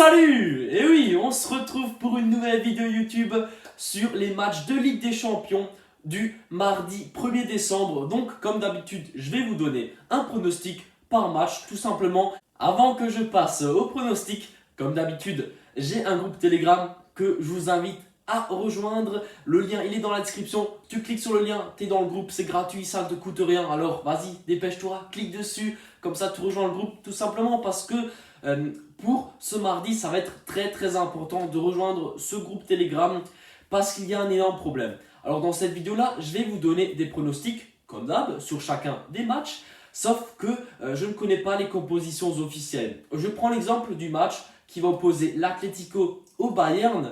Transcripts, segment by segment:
Salut! Et oui, on se retrouve pour une nouvelle vidéo YouTube sur les matchs de Ligue des Champions du mardi 1er décembre. Donc, comme d'habitude, je vais vous donner un pronostic par match, tout simplement. Avant que je passe au pronostic, comme d'habitude, j'ai un groupe Telegram que je vous invite à rejoindre. Le lien, il est dans la description. Tu cliques sur le lien, tu es dans le groupe, c'est gratuit, ça ne te coûte rien. Alors, vas-y, dépêche-toi, clique dessus. Comme ça, tu rejoins le groupe, tout simplement parce que pour ce mardi, ça va être très important de rejoindre ce groupe Telegram parce qu'il y a un énorme problème. Alors dans cette vidéo-là, je vais vous donner des pronostics, comme d'hab, sur chacun des matchs, sauf que je ne connais pas les compositions officielles. Je prends l'exemple du match qui va opposer l'Atlético au Bayern.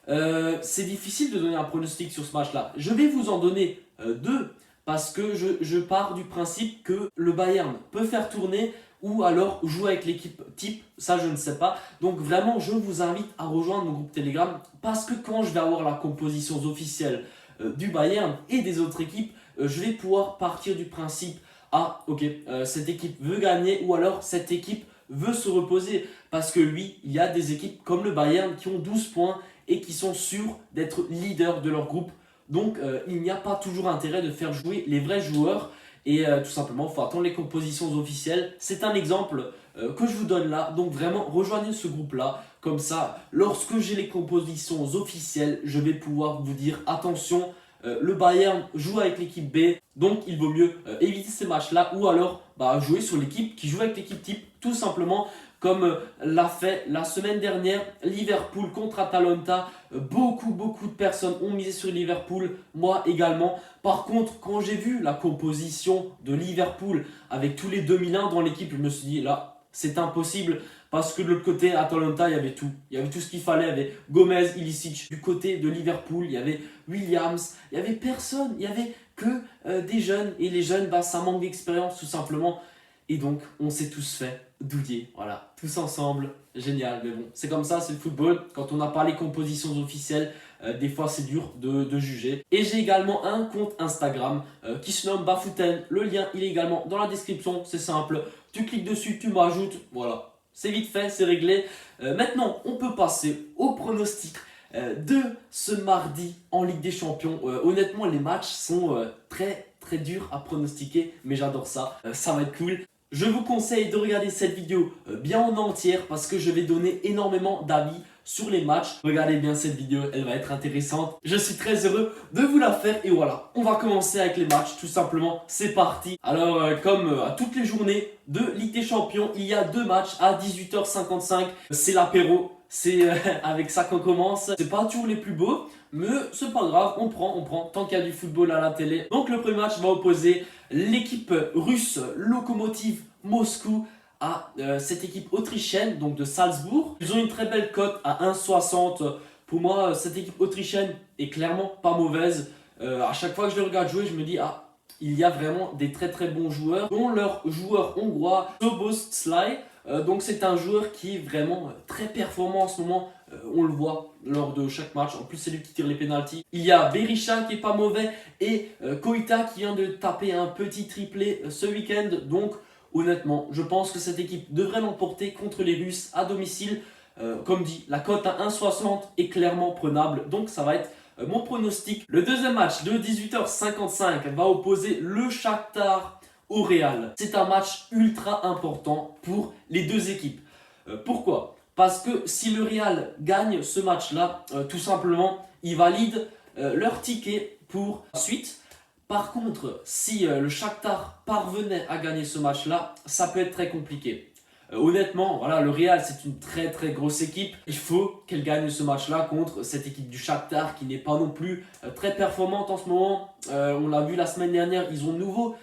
C'est difficile de donner un pronostic sur ce match-là. Je vais vous en donner deux parce que je pars du principe que le Bayern peut faire tourner ou alors jouer avec l'équipe type, ça je ne sais pas. Donc vraiment, je vous invite à rejoindre mon groupe Telegram parce que quand je vais avoir la composition officielle du Bayern et des autres équipes, je vais pouvoir partir du principe cette équipe veut gagner ou alors cette équipe veut se reposer. Parce que oui, il y a des équipes comme le Bayern qui ont 12 points et qui sont sûrs d'être leaders de leur groupe. Donc il n'y a pas toujours intérêt de faire jouer les vrais joueurs. Et tout simplement, il faut attendre les compositions officielles. C'est un exemple que je vous donne là. Donc vraiment, rejoignez ce groupe-là. Comme ça, lorsque j'ai les compositions officielles, je vais pouvoir vous dire, attention, le Bayern joue avec l'équipe B. Donc il vaut mieux éviter ces matchs-là. Ou alors jouer sur l'équipe qui joue avec l'équipe type, tout simplement. Comme l'a fait la semaine dernière, Liverpool contre Atalanta. Beaucoup de personnes ont misé sur Liverpool, moi également. Par contre, quand j'ai vu la composition de Liverpool avec tous les 2001 dans l'équipe, je me suis dit là, c'est impossible. Parce que de l'autre côté, Atalanta, il y avait tout. Il y avait tout ce qu'il fallait. Il y avait Gomez, Ilicic. Du côté de Liverpool, il y avait Williams. Il n'y avait personne. Il n'y avait que des jeunes. Et les jeunes, ça manque d'expérience tout simplement. Et donc, on s'est tous fait douiller. Voilà, tous ensemble. Génial. Mais bon, c'est comme ça, c'est le football. Quand on n'a pas les compositions officielles, des fois, c'est dur de juger. Et j'ai également un compte Instagram qui se nomme Bafouten. Le lien, il est également dans la description. C'est simple. Tu cliques dessus, tu m'ajoutes. Voilà. C'est vite fait, c'est réglé. Maintenant, on peut passer au pronostic de ce mardi en Ligue des Champions. Honnêtement, les matchs sont très durs à pronostiquer, mais j'adore ça. Ça va être cool. Je vous conseille de regarder cette vidéo bien en entière parce que je vais donner énormément d'avis sur les matchs. Regardez bien cette vidéo, elle va être intéressante. Je suis très heureux de vous la faire et voilà, on va commencer avec les matchs tout simplement. C'est parti. Alors comme à toutes les journées de Ligue des Champions, il y a deux matchs à 18h55. C'est l'apéro. C'est avec ça qu'on commence. C'est pas toujours les plus beaux, mais c'est pas grave, on prend tant qu'il y a du football à la télé. Donc le premier match va opposer l'équipe russe Lokomotiv Moscou à cette équipe autrichienne, donc de Salzbourg. Ils ont une très belle cote à 1,60. Pour moi, cette équipe autrichienne est clairement pas mauvaise. À chaque fois que je les regarde jouer, je me dis, il y a vraiment des très bons joueurs, dont leur joueur hongrois, Szoboszlai. Donc c'est un joueur qui est vraiment très performant en ce moment. On le voit lors de chaque match. En plus, c'est lui qui tire les pénaltys. Il y a Berisha qui est pas mauvais et Koita qui vient de taper un petit triplé ce week-end. Donc honnêtement, je pense que cette équipe devrait l'emporter contre les Russes à domicile. Comme dit, la cote à 1,60 est clairement prenable. Donc ça va être mon pronostic. Le deuxième match de 18h55 va opposer le Shakhtar au Real. C'est un match ultra important pour les deux équipes. Pourquoi ? Parce que si le Real gagne ce match-là, tout simplement, ils valident leur ticket pour la suite. Par contre, si le Shakhtar parvenait à gagner ce match-là, ça peut être très compliqué. Honnêtement, voilà, le Real, c'est une très grosse équipe. Il faut qu'elle gagne ce match-là contre cette équipe du Shakhtar qui n'est pas non plus très performante en ce moment. On l'a vu la semaine dernière, ils ont de nouveau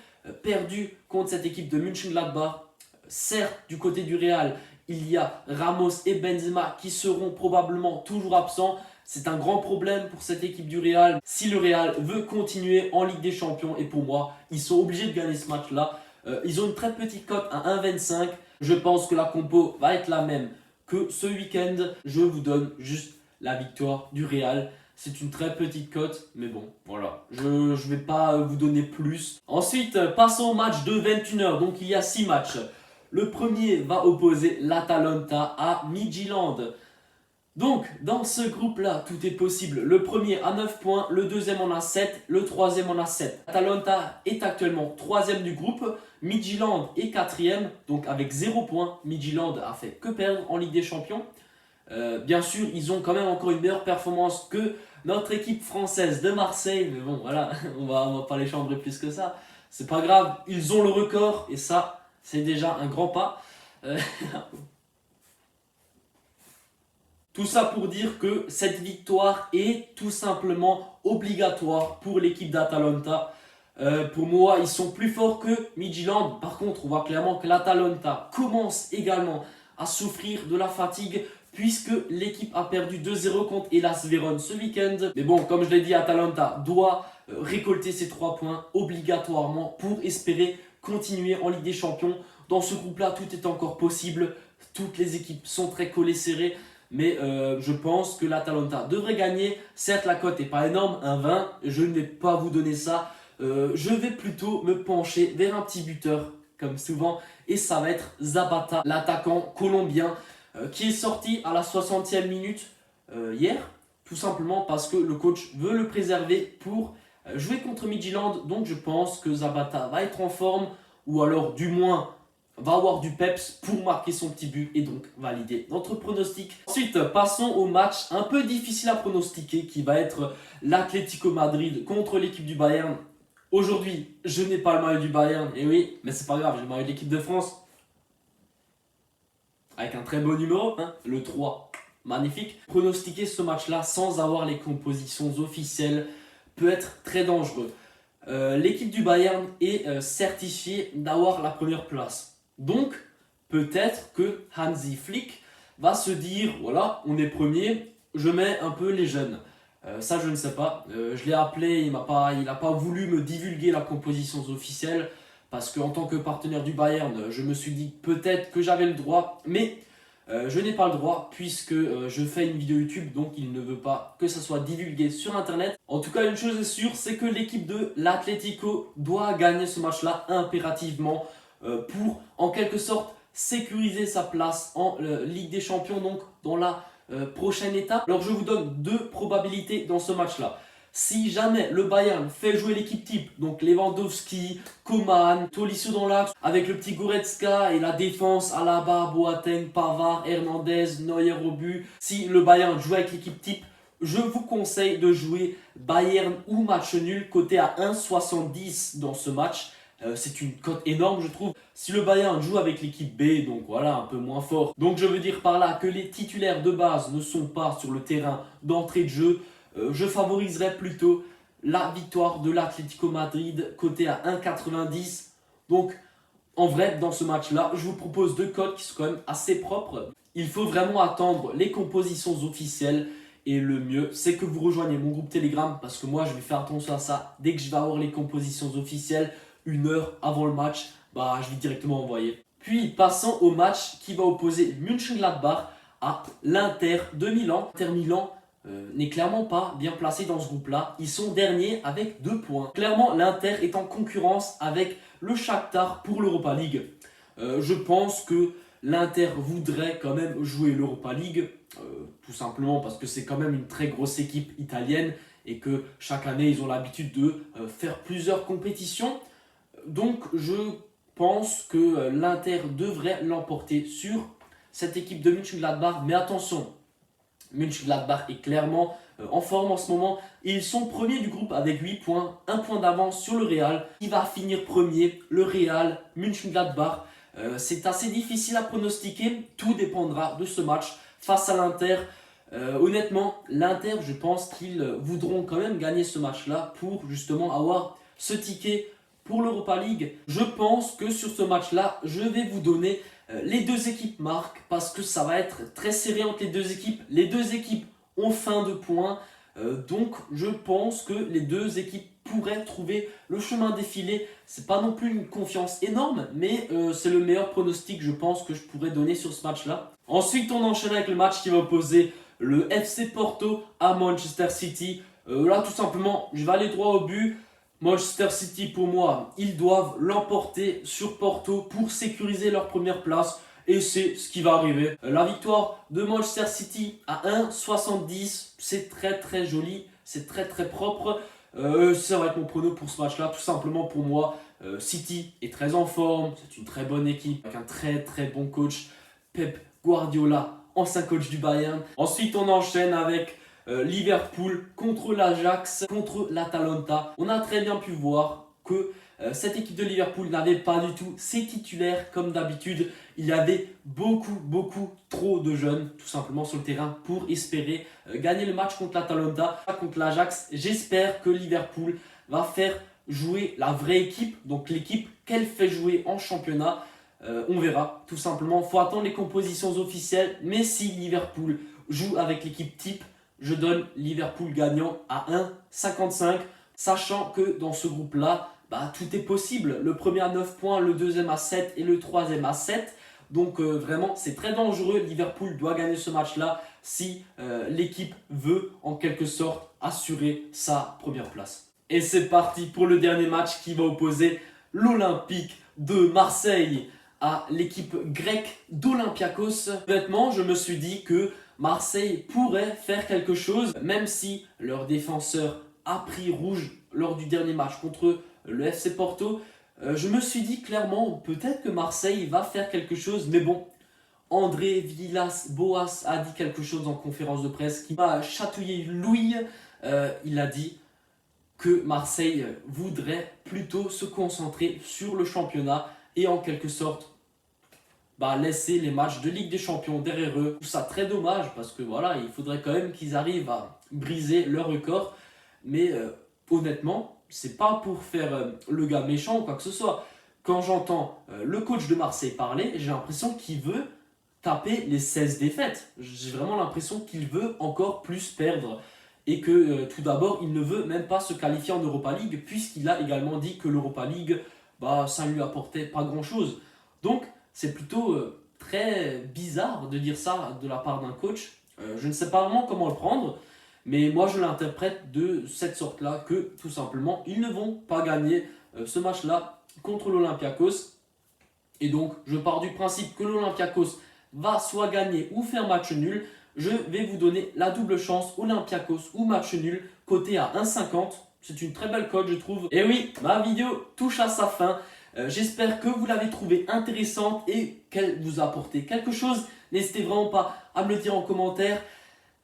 perdu contre cette équipe de Mönchengladbach. Certes, du côté du Real, il y a Ramos et Benzema qui seront probablement toujours absents. C'est un grand problème pour cette équipe du Real. Si le Real veut continuer en Ligue des Champions, et pour moi, ils sont obligés de gagner ce match-là. Ils ont une très petite cote à 1,25. Je pense que la compo va être la même que ce week-end. Je vous donne juste la victoire du Real. C'est une très petite cote, mais bon, voilà. Je ne vais pas vous donner plus. Ensuite, passons au match de 21h. Donc, il y a 6 matchs. Le premier va opposer l'Atalanta à Midtjylland. Donc, dans ce groupe-là, tout est possible. Le premier a 9 points, le deuxième en a 7, le troisième en a 7. Atalanta est actuellement troisième du groupe, Midtjylland est quatrième, donc avec 0 points. Midtjylland a fait que perdre en Ligue des Champions. Bien sûr, ils ont quand même encore une meilleure performance que notre équipe française de Marseille. Mais bon, voilà, on va pas les chambrer plus que ça. C'est pas grave, ils ont le record et ça, c'est déjà un grand pas. Tout ça pour dire que cette victoire est tout simplement obligatoire pour l'équipe d'Atalanta. Pour moi, ils sont plus forts que Midtjylland. Par contre, on voit clairement que l'Atalanta commence également à souffrir de la fatigue puisque l'équipe a perdu 2-0 contre Hellas Vérone ce week-end. Mais bon, comme je l'ai dit, Atalanta doit récolter ces 3 points obligatoirement pour espérer continuer en Ligue des Champions. Dans ce groupe-là, tout est encore possible. Toutes les équipes sont très collées serrées. Mais je pense que l'Atalanta devrait gagner. Certes, la cote n'est pas énorme, 1,20. Je ne vais pas vous donner ça. Je vais plutôt me pencher vers un petit buteur, comme souvent. Et ça va être Zapata, l'attaquant colombien, qui est sorti à la 60e minute hier. Tout simplement parce que le coach veut le préserver pour jouer contre Midtjylland. Donc je pense que Zapata va être en forme. Ou alors du moins va avoir du peps pour marquer son petit but et donc valider notre pronostic. Ensuite, passons au match un peu difficile à pronostiquer qui va être l'Atlético Madrid contre l'équipe du Bayern. Aujourd'hui, je n'ai pas le maillot du Bayern, et oui, mais c'est pas grave, j'ai le maillot de l'équipe de France. Avec un très beau numéro, hein, le 3. Magnifique. Pronostiquer ce match-là sans avoir les compositions officielles peut être très dangereux. L'équipe du Bayern est certifiée d'avoir la première place. Donc, peut-être que Hansi Flick va se dire, voilà, on est premier, je mets un peu les jeunes. Ça, je ne sais pas. Je l'ai appelé, il n'a pas voulu me divulguer la composition officielle, parce qu'en tant que partenaire du Bayern, je me suis dit peut-être que j'avais le droit, mais je n'ai pas le droit, puisque je fais une vidéo YouTube, donc il ne veut pas que ça soit divulgué sur Internet. En tout cas, une chose est sûre, c'est que l'équipe de l'Atlético doit gagner ce match-là impérativement, pour en quelque sorte sécuriser sa place en Ligue des Champions, donc dans la prochaine étape. Alors je vous donne 2 probabilités dans ce match-là. Si jamais le Bayern fait jouer l'équipe type, donc Lewandowski, Coman, Tolisso dans l'axe, avec le petit Goretzka et la défense, Alaba, Boateng, Pavard, Hernandez, Neuer au but. Si le Bayern joue avec l'équipe type, je vous conseille de jouer Bayern ou match nul, coté à 1,70 dans ce match. C'est une cote énorme, je trouve. Si le Bayern joue avec l'équipe B, donc voilà, un peu moins fort. Donc je veux dire par là que les titulaires de base ne sont pas sur le terrain d'entrée de jeu. Je favoriserais plutôt la victoire de l'Atlético Madrid, côté à 1,90. Donc en vrai, dans ce match-là, je vous propose 2 cotes qui sont quand même assez propres. Il faut vraiment attendre les compositions officielles. Et le mieux, c'est que vous rejoignez mon groupe Telegram, parce que moi, je vais faire attention à ça. Dès que je vais avoir les compositions officielles, 1 heure avant le match, je vais directement envoyer. Puis passons au match qui va opposer Mönchengladbach à l'Inter de Milan. Inter Milan n'est clairement pas bien placé dans ce groupe-là. Ils sont derniers avec 2 points. Clairement, l'Inter est en concurrence avec le Shakhtar pour l'Europa League. Je pense que l'Inter voudrait quand même jouer l'Europa League, tout simplement parce que c'est quand même une très grosse équipe italienne et que chaque année, ils ont l'habitude de faire plusieurs compétitions. Donc je pense que l'Inter devrait l'emporter sur cette équipe de Mönchengladbach. Mais attention, Mönchengladbach est clairement en forme en ce moment. Ils sont premiers du groupe avec 8 points, 1 point d'avance sur le Real. Il va finir premier, le Real, Mönchengladbach. C'est assez difficile à pronostiquer, tout dépendra de ce match face à l'Inter. Honnêtement, l'Inter, je pense qu'ils voudront quand même gagner ce match-là pour justement avoir ce ticket pour l'Europa League. Je pense que sur ce match-là, je vais vous donner les 2 équipes marquent parce que ça va être très serré entre les 2 équipes. Les 2 équipes ont faim de points, donc je pense que les 2 équipes pourraient trouver le chemin défilé. C'est pas non plus une confiance énorme, mais c'est le meilleur pronostic, je pense, que je pourrais donner sur ce match-là. Ensuite, on enchaîne avec le match qui va opposer le FC Porto à Manchester City. Là, tout simplement, je vais aller droit au but. Manchester City, pour moi, ils doivent l'emporter sur Porto pour sécuriser leur première place. Et c'est ce qui va arriver. La victoire de Manchester City à 1,70, c'est très très joli, c'est très très propre. Ça va être mon prono pour ce match-là. Tout simplement pour moi, City est très en forme, c'est une très bonne équipe avec un très très bon coach, Pep Guardiola, ancien coach du Bayern. Ensuite, on enchaîne avec Liverpool contre l'Ajax, contre l'Atalanta. On a très bien pu voir que cette équipe de Liverpool n'avait pas du tout ses titulaires comme d'habitude. Il y avait beaucoup trop de jeunes tout simplement sur le terrain pour espérer gagner le match contre l'Atalanta, contre l'Ajax. J'espère que Liverpool va faire jouer la vraie équipe, donc l'équipe qu'elle fait jouer en championnat. On verra tout simplement. Il faut attendre les compositions officielles, mais si Liverpool joue avec l'équipe type, je donne Liverpool gagnant à 1,55, sachant que dans ce groupe-là, tout est possible. Le premier à 9 points, le deuxième à 7 et le troisième à 7. Donc vraiment, c'est très dangereux. Liverpool doit gagner ce match-là si l'équipe veut en quelque sorte assurer sa première place. Et c'est parti pour le dernier match qui va opposer l'Olympique de Marseille à l'équipe grecque d'Olympiakos. Honnêtement, je me suis dit que Marseille pourrait faire quelque chose, même si leur défenseur a pris rouge lors du dernier match contre le FC Porto. Je me suis dit clairement, peut-être que Marseille va faire quelque chose, mais bon, André Villas-Boas a dit quelque chose en conférence de presse qui m'a chatouillé l'ouïe. Il a dit que Marseille voudrait plutôt se concentrer sur le championnat et en quelque sorte laisser les matchs de Ligue des Champions derrière eux. Je trouve ça très dommage parce que voilà, il faudrait quand même qu'ils arrivent à briser leur record. Mais honnêtement, c'est pas pour faire le gars méchant ou quoi que ce soit. Quand j'entends le coach de Marseille parler, j'ai l'impression qu'il veut taper les 16 défaites. J'ai vraiment l'impression qu'il veut encore plus perdre. Et que tout d'abord, il ne veut même pas se qualifier en Europa League, puisqu'il a également dit que l'Europa League, ça ne lui apportait pas grand-chose. Donc, c'est plutôt très bizarre de dire ça de la part d'un coach. Je ne sais pas vraiment comment le prendre, mais moi je l'interprète de cette sorte-là, que tout simplement, ils ne vont pas gagner ce match-là contre l'Olympiakos. Et donc, je pars du principe que l'Olympiakos va soit gagner ou faire match nul. Je vais vous donner la double chance, Olympiakos ou match nul, coté à 1,50. C'est une très belle cote, je trouve. Et oui, ma vidéo touche à sa fin. J'espère que vous l'avez trouvée intéressante et qu'elle vous a apporté quelque chose. N'hésitez vraiment pas à me le dire en commentaire.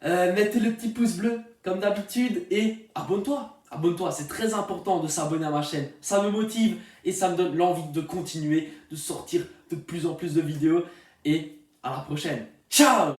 Mettez le petit pouce bleu comme d'habitude et abonne-toi. Abonne-toi, c'est très important de s'abonner à ma chaîne. Ça me motive et ça me donne l'envie de continuer, de sortir de plus en plus de vidéos. Et à la prochaine. Ciao!